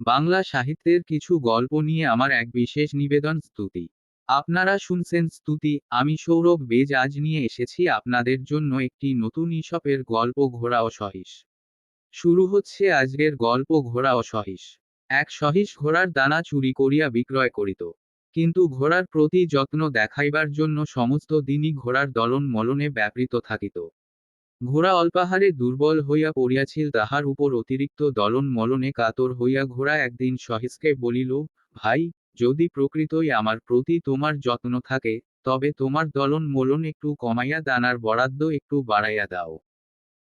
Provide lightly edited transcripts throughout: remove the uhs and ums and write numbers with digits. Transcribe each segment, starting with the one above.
বাংলা সাহিত্যের কিছু গল্প নিয়ে আমার এক বিশেষ নিবেদন স্তুতি। আপনারা শুনছেন স্তুতি, আমি সৌরভ বেজ আজ নিয়ে এসেছি আপনাদের জন্য একটি নতুন ঈশপের গল্প ঘোড়া ও সহিস। শুরু হচ্ছে আজকের গল্প ঘোড়া ও সহিস। এক সহিস ঘোড়ার দানা চুরি করিয়া বিক্রয় করিত। কিন্তু ঘোড়ার প্রতি যত্ন দেখাইবার জন্য সমস্ত দিনই ঘোড়ার দলন মলনে ব্যাপৃত থাকিত। ঘোড়া অল্পাহারে দুর্বল হইয়া পড়িয়াছিল, তাহার উপর অতিরিক্ত দলন মলনে কাতর হইয়া ঘোড়া একদিন সহিসকে বলিল, ভাই, যদি প্রকৃতই আমার প্রতি তোমার যত্ন থাকে, তবে তোমার দলন মলন একটু কমাইয়া দানার বরাদ্দ একটু বাড়াইয়া দাও।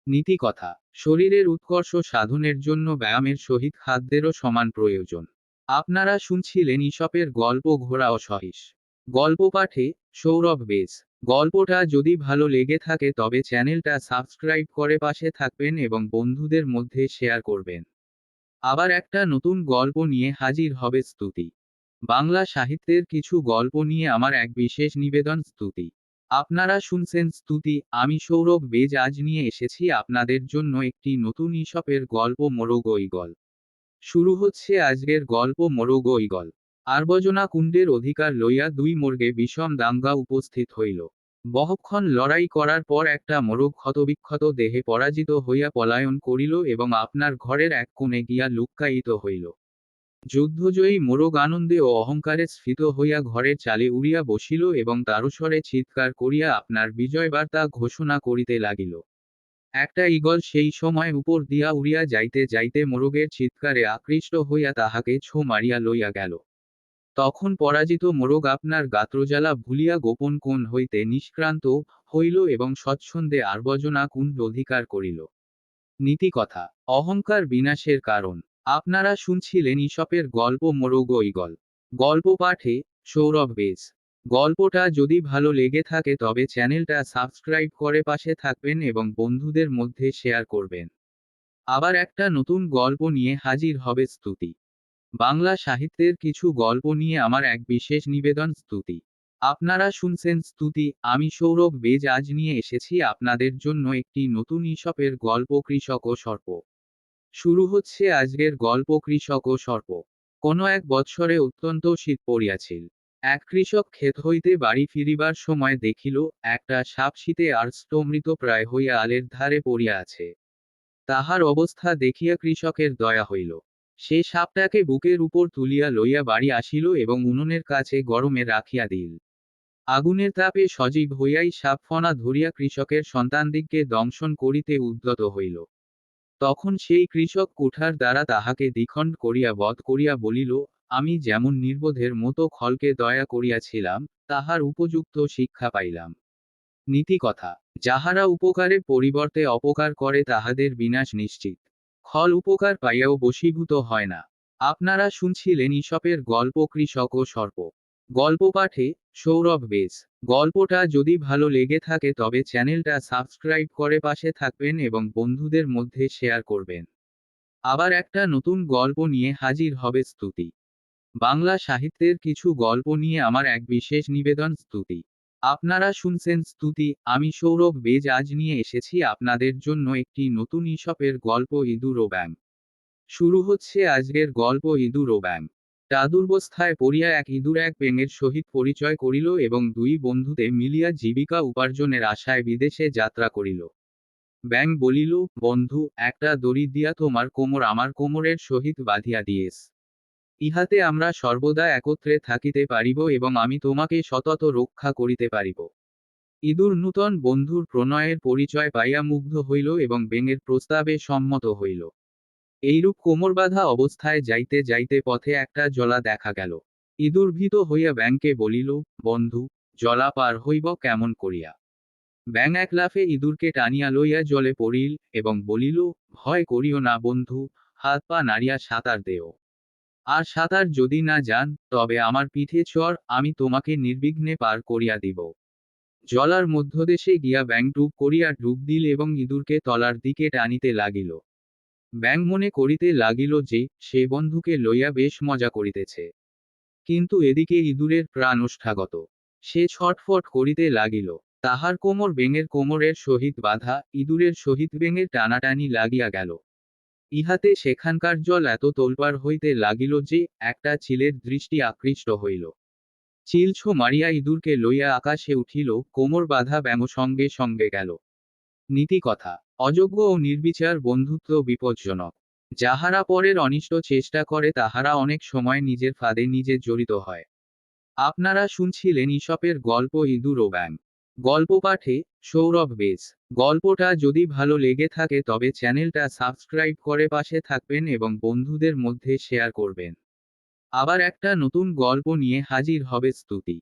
নীতি কথা, শরীরের উৎকর্ষ সাধনের জন্য ব্যায়ামের সহিত খাদ্যেরও সমান প্রয়োজন। আপনারা শুনছিলেন ঈশপের গল্প ঘোড়া ও সহিস। গল্প পাঠে সৌরভ বেজ। গল্পটা যদি ভালো লেগে থাকে তবে চ্যানেলটা সাবস্ক্রাইব করে পাশে থাকবেন এবং বন্ধুদের মধ্যে শেয়ার করবেন। আবার একটা নতুন গল্প নিয়ে হাজির হবে স্তুতি। বাংলা সাহিত্যের কিছু গল্প নিয়ে আমার এক বিশেষ নিবেদন স্তুতি। আপনারা শুনছেন স্তুতি, আমি সৌরভ বেজ আজ নিয়ে এসেছি আপনাদের জন্য একটি নতুন ঈশপের গল্প মোরগ ও ঈগল। শুরু হচ্ছে আজকের গল্প মোরগ ও ঈগল। আর্বজনা কুণ্ডের অধিকার লইয়া দুই মোরগে বিষম দাঙ্গা উপস্থিত হইল। বহুক্ষণ লড়াই করার পর একটা মোরগ ক্ষতবিক্ষত দেহে পরাজিত হইয়া পলায়ন করিল এবং আপনার ঘরের এক কোণে গিয়া লুক্কায়িত হইল। যুদ্ধজয়ী মোরগ আনন্দে ও অহংকারে স্ফীত হইয়া ঘরের চালে উড়িয়া বসিল এবং তারস্বরে চিৎকার করিয়া আপনার বিজয়বার্তা ঘোষণা করিতে লাগিল। একটা ঈগল সেই সময় উপর দিয়া উড়িয়া যাইতে যাইতে মোরগের চিৎকারে আকৃষ্ট হইয়া তাহাকে ছো মারিয়া লইয়া গেল। তখন পরাজিত মোরগ আপনার গাত্রজ্বালা ভুলিয়া গোপন কোণ হইতে নিষ্ক্রান্ত হইল এবং স্বচ্ছন্দে আর্বজনা কুণ্ড অধিকার করিল। নীতিকথা, অহংকার বিনাশের কারণ। আপনারা শুনছিলেন ঈশপের গল্প মোরগ ও ঈগল। গল্প পাঠে সৌরভ বেজ। গল্পটা যদি ভালো লেগে থাকে তবে চ্যানেলটা সাবস্ক্রাইব করে পাশে থাকবেন এবং বন্ধুদের মধ্যে শেয়ার করবেন। আবার একটা নতুন গল্প নিয়ে হাজির হবে স্তুতি। বাংলা সাহিত্যের কিছু গল্প নিয়ে আমার এক বিশেষ নিবেদন স্তুতি। আপনারা শুনছেন স্তুতি, আমি সৌরভ বেজ আজ নিয়ে এসেছি আপনাদের জন্য একটি নতুন ঈশপের গল্প কৃষক ও সর্প। শুরু হচ্ছে আজকের গল্প কৃষক ও সর্প। কোনো এক বৎসরে অত্যন্ত শীত পড়িয়াছিল। এক কৃষক ক্ষেত হইতে বাড়ি ফিরিবার সময় দেখিল, একটা সাপ শীতে আর্ষ্টমৃত প্রায় হইয়া আলের ধারে পড়িয়া আছে। তাহার অবস্থা দেখিয়া কৃষকের দয়া হইল। সে সাপটাকে বুকের উপর তুলিয়া লইয়া বাড়ি আসিল এবং উনুনের কাছে গরমে রাখিয়া দিল। আগুনের তাপে সজীব হইয়াই সাপফনা ধরিয়া কৃষকের সন্তানদিগকে দংশন করিতে উদ্যত হইল। তখন সেই কৃষক কুঠার দ্বারা তাহাকে দ্বিখণ্ড করিয়া বধ করিয়া বলিল, আমি যেমন নির্বোধের মতো খলকে দয়া করিয়াছিলাম, তাহার উপযুক্ত শিক্ষা পাইলাম। নীতিকথা, যাহারা উপকারের পরিবর্তে অপকার করে তাহাদের বিনাশ নিশ্চিত। খল উপকার পাইয়াও বশীভূত হয় না। আপনারা শুনছিলেন ঈশপের গল্প কৃষক ও সর্প। গল্প পাঠে সৌরভ বেজ। গল্পটা যদি ভালো লেগে থাকে তবে চ্যানেলটা সাবস্ক্রাইব করে পাশে থাকবেন এবং বন্ধুদের মধ্যে শেয়ার করবেন। আবার একটা নতুন গল্প নিয়ে হাজির হবে স্তুতি। বাংলা সাহিত্যের কিছু গল্প নিয়ে আমার এক বিশেষ নিবেদন স্তুতি। আপনারা শুনছেন স্তুতি, আমি সৌরভ বেজ আজ নিয়ে এসেছি আপনাদের জন্য একটি নতুন ঈশপের গল্প ইঁদুর ও ব্যাঙ। শুরু হচ্ছে আজকের গল্প ইঁদুর ও ব্যাঙ। প্রাদুর্বস্থায় পড়িয়া এক ইঁদুর এক ব্যাঙের সহিত পরিচয় করিল এবং দুই বন্ধুতে মিলিয়া জীবিকা উপার্জনের আশায় বিদেশে যাত্রা করিল। ব্যাঙ বলিল, বন্ধু, একটা দড়ি দিয়া তোমার কোমর আমার কোমরের সহিত বাঁধিয়া দিয়েস। ইহাতে আমরা সর্বদা একত্রে থাকিতে পারিব এবং আমি তোমাকে সতত রক্ষা করিতে পারিব। ইঁদুর নূতন বন্ধুর প্রণয়ের পরিচয় পাইয়া মুগ্ধ হইল এবং ব্যাঙের প্রস্তাবে সম্মত হইল। এইরূপ কোমরবাঁধা অবস্থায় যাইতে যাইতে পথে একটা জলা দেখা গেল। ইঁদুর ভীত হইয়া ব্যাঙকে বলিল, বন্ধু, জলা পার হইব কেমন করিয়া? ব্যাঙ এক লাফে ইঁদুরকে টানিয়া লইয়া জলে পড়িল এবং বলিল, ভয় করিও না বন্ধু, হাত পা নাড়িয়া সাঁতার দেও। আর সাঁতার যদি না যান, তবে আমার পিঠে চড়, আমি তোমাকে নির্বিঘ্নে পার করিয়া দিব। জলার মধ্যদেশে গিয়া ব্যাঙ ডুব করিয়া ডুব দিল এবং ইঁদুরকে তলার দিকে টানিতে লাগিল। ব্যাঙ মনে করিতে লাগিল যে, সে বন্ধুকে লইয়া বেশ মজা করিতেছে। কিন্তু এদিকে ইঁদুরের প্রাণ ওষ্ঠাগত। সে ছটফট করিতে লাগিল। তাহার কোমর ব্যাঙের কোমরের সহিত বাঁধা, ইঁদুরের সহিত ব্যাঙের টানাটানি লাগিয়া গেল। ইহাতে সেখানকার জল এত তোলপাড় হইতে লাগিল যে একটা চিলের দৃষ্টি আকৃষ্ট হইল। চিলছো মারিয়া ইঁদুরকে লইয়া আকাশে উঠিল, কোমর বাঁধা ব্যাঙ সঙ্গে সঙ্গে গেল। নীতিকথা, অযোগ্য ও নির্বিচার বন্ধুত্ব বিপজ্জনক। যাহারা পরের অনিষ্ট চেষ্টা করে তাহারা অনেক সময় নিজের ফাঁদে নিজে জড়িত হয়। আপনারা শুনছিলেন ঈশপের গল্প ইঁদুর ও ব্যাঙ। গল্প পাঠে সৌরভ বেজ। গল্পটা যদি ভালো লেগে থাকে তবে চ্যানেলটা সাবস্ক্রাইব করে পাশে থাকবেন এবং বন্ধুদের মধ্যে শেয়ার করবেন। আবার একটা নতুন গল্প নিয়ে হাজির হবে স্তুতি।